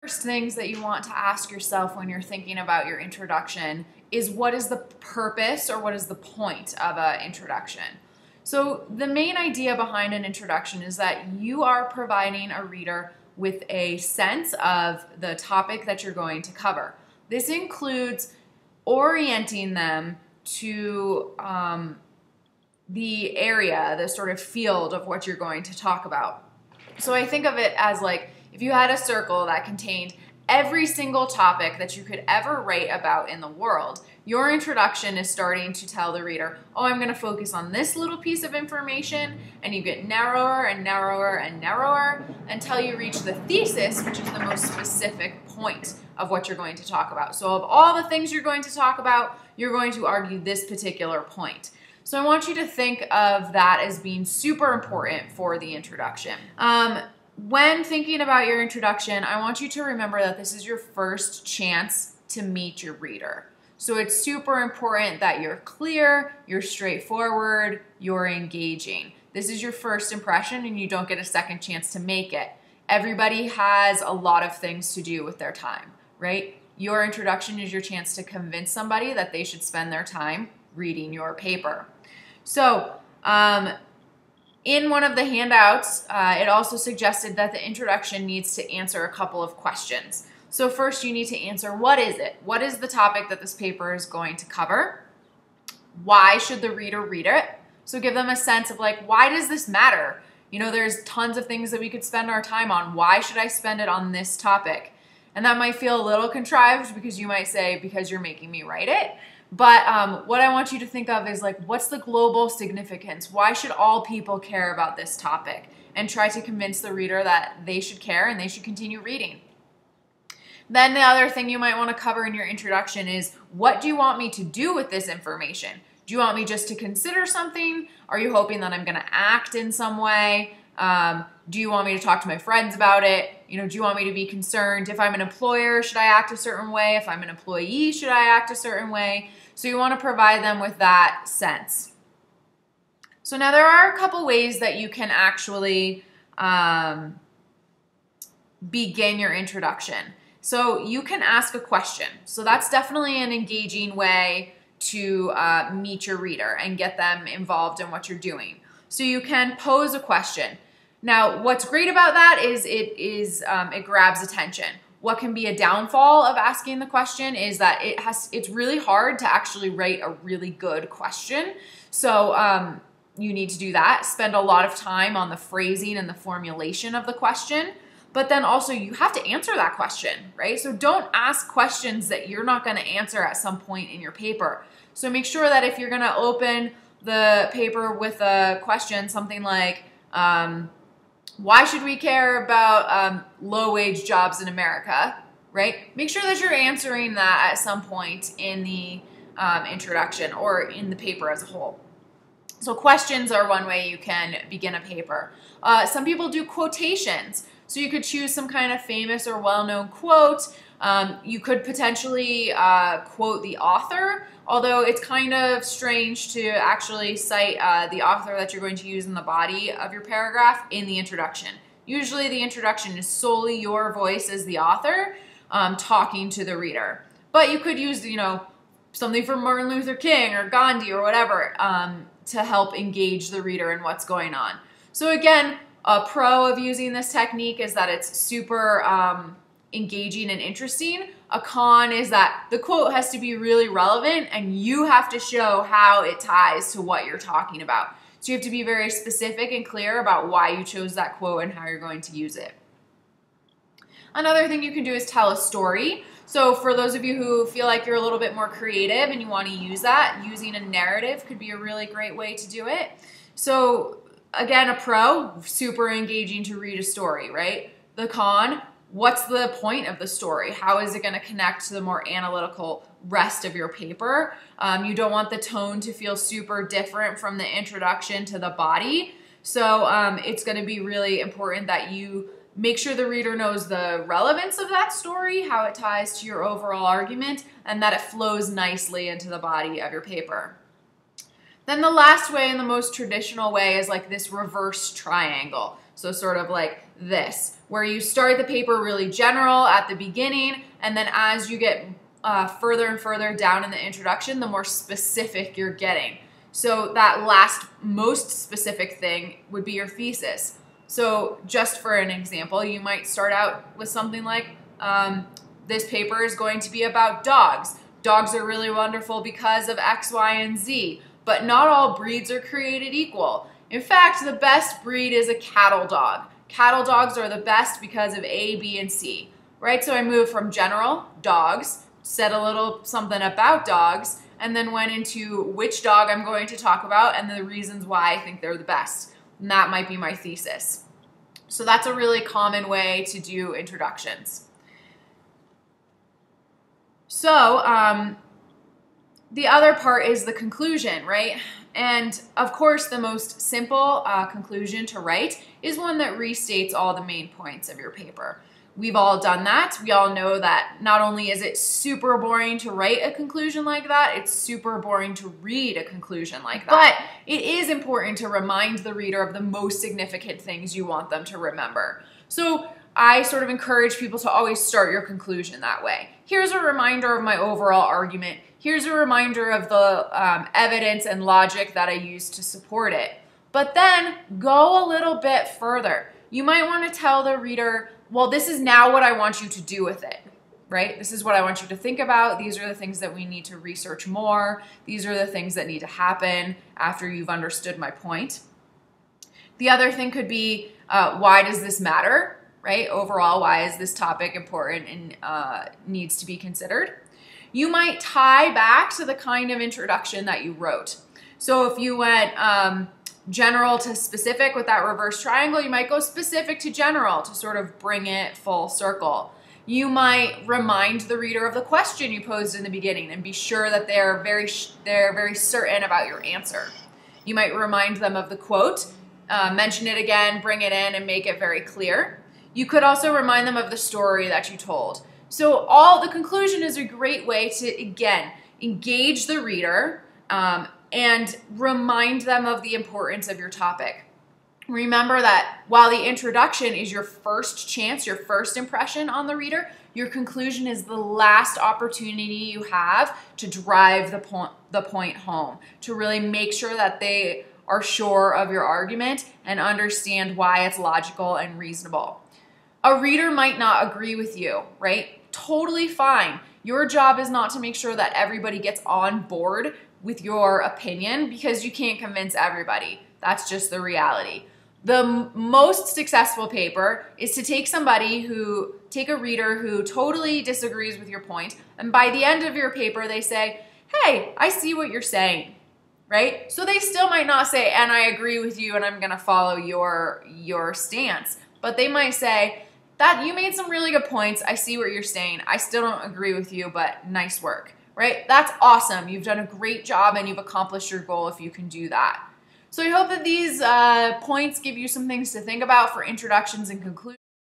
First things that you want to ask yourself when you're thinking about your introduction is what is the purpose or what is the point of an introduction? So the main idea behind an introduction is that you are providing a reader with a sense of the topic that you're going to cover. This includes orienting them to the area, the sort of field of what you're going to talk about. So I think of it as like if you had a circle that contained every single topic that you could ever write about in the world, your introduction is starting to tell the reader, oh, I'm going to focus on this little piece of information, and you get narrower and narrower and narrower until you reach the thesis, which is the most specific point of what you're going to talk about. So of all the things you're going to talk about, you're going to argue this particular point. So I want you to think of that as being super important for the introduction. When thinking about your introduction, I want you to remember that this is your first chance to meet your reader. So it's super important that you're clear, you're straightforward, you're engaging. This is your first impression and you don't get a second chance to make it. Everybody has a lot of things to do with their time, right? Your introduction is your chance to convince somebody that they should spend their time reading your paper. So, in one of the handouts, it also suggested that the introduction needs to answer a couple of questions. So first you need to answer, what is it? What is the topic that this paper is going to cover? Why should the reader read it? So give them a sense of like, why does this matter? You know, there's tons of things that we could spend our time on. Why should I spend it on this topic? And that might feel a little contrived because you might say, because you're making me write it. But what I want you to think of is like, what's the global significance? Why should all people care about this topic? And try to convince the reader that they should care and they should continue reading. Then the other thing you might want to cover in your introduction is, what do you want me to do with this information? Do you want me just to consider something? Are you hoping that I'm going to act in some way? Do you want me to talk to my friends about it? You know, do you want me to be concerned? If I'm an employer, should I act a certain way? If I'm an employee, should I act a certain way? So you want to provide them with that sense. So now there are a couple ways that you can actually begin your introduction. So you can ask a question. So that's definitely an engaging way to meet your reader and get them involved in what you're doing. So you can pose a question. Now, what's great about that is it grabs attention. What can be a downfall of asking the question is that it's really hard to actually write a really good question. So you need to do that. Spend a lot of time on the phrasing and the formulation of the question. But then also you have to answer that question, right? So don't ask questions that you're not going to answer at some point in your paper. So make sure that if you're going to open the paper with a question, something like, why should we care about low-wage jobs in America, right? Make sure that you're answering that at some point in the introduction or in the paper as a whole. So questions are one way you can begin a paper. Some people do quotations. So you could choose some kind of famous or well-known quote. You could potentially quote the author, although it's kind of strange to actually cite the author that you're going to use in the body of your paragraph in the introduction. Usually the introduction is solely your voice as the author talking to the reader. But you could use, you know, something from Martin Luther King or Gandhi or whatever to help engage the reader in what's going on. So again, a pro of using this technique is that it's super engaging and interesting. A con is that the quote has to be really relevant and you have to show how it ties to what you're talking about. So you have to be very specific and clear about why you chose that quote and how you're going to use it. Another thing you can do is tell a story. So for those of you who feel like you're a little bit more creative and you want to use that, using a narrative could be a really great way to do it. So again, a pro, super engaging to read a story, right? The con, what's the point of the story? How is it going to connect to the more analytical rest of your paper? You don't want the tone to feel super different from the introduction to the body. So it's going to be really important that you make sure the reader knows the relevance of that story, how it ties to your overall argument, and that it flows nicely into the body of your paper. Then the last way and the most traditional way is like this reverse triangle. So sort of like this, where you start the paper really general at the beginning, and then as you get further and further down in the introduction, the more specific you're getting. So that last most specific thing would be your thesis. So just for an example, you might start out with something like, this paper is going to be about dogs. Dogs are really wonderful because of X, Y, and Z, but not all breeds are created equal. In fact, the best breed is a cattle dog. Cattle dogs are the best because of A, B, and C, right? So I moved from general, dogs, said a little something about dogs, and then went into which dog I'm going to talk about and the reasons why I think they're the best. And that might be my thesis. So that's a really common way to do introductions. So the other part is the conclusion, right? And of course, the most simple conclusion to write is one that restates all the main points of your paper. We've all done that. We all know that not only is it super boring to write a conclusion like that, it's super boring to read a conclusion like that. But it is important to remind the reader of the most significant things you want them to remember. So I sort of encourage people to always start your conclusion that way. Here's a reminder of my overall argument. Here's a reminder of the evidence and logic that I used to support it. But then go a little bit further. You might want to tell the reader, well, this is now what I want you to do with it, right? This is what I want you to think about. These are the things that we need to research more. These are the things that need to happen after you've understood my point. The other thing could be, why does this matter, right? Overall, why is this topic important and needs to be considered? You might tie back to the kind of introduction that you wrote. So if you went general to specific with that reverse triangle, you might go specific to general to sort of bring it full circle. You might remind the reader of the question you posed in the beginning and be sure that they're very certain about your answer. You might remind them of the quote, mention it again, bring it in, and make it very clear. You could also remind them of the story that you told. So the conclusion is a great way to, again, engage the reader and remind them of the importance of your topic. Remember that while the introduction is your first chance, your first impression on the reader, your conclusion is the last opportunity you have to drive the point home, to really make sure that they are sure of your argument and understand why it's logical and reasonable. A reader might not agree with you, right? Totally fine. Your job is not to make sure that everybody gets on board with your opinion because you can't convince everybody. That's just the reality. The most successful paper is to take a reader who totally disagrees with your point, and by the end of your paper, they say, hey, I see what you're saying, right? So they still might not say, and I agree with you and I'm gonna follow your stance, but they might say, that you made some really good points. I see what you're saying. I still don't agree with you, but nice work, right? That's awesome. You've done a great job and you've accomplished your goal if you can do that. So I hope that these points give you some things to think about for introductions and conclusions.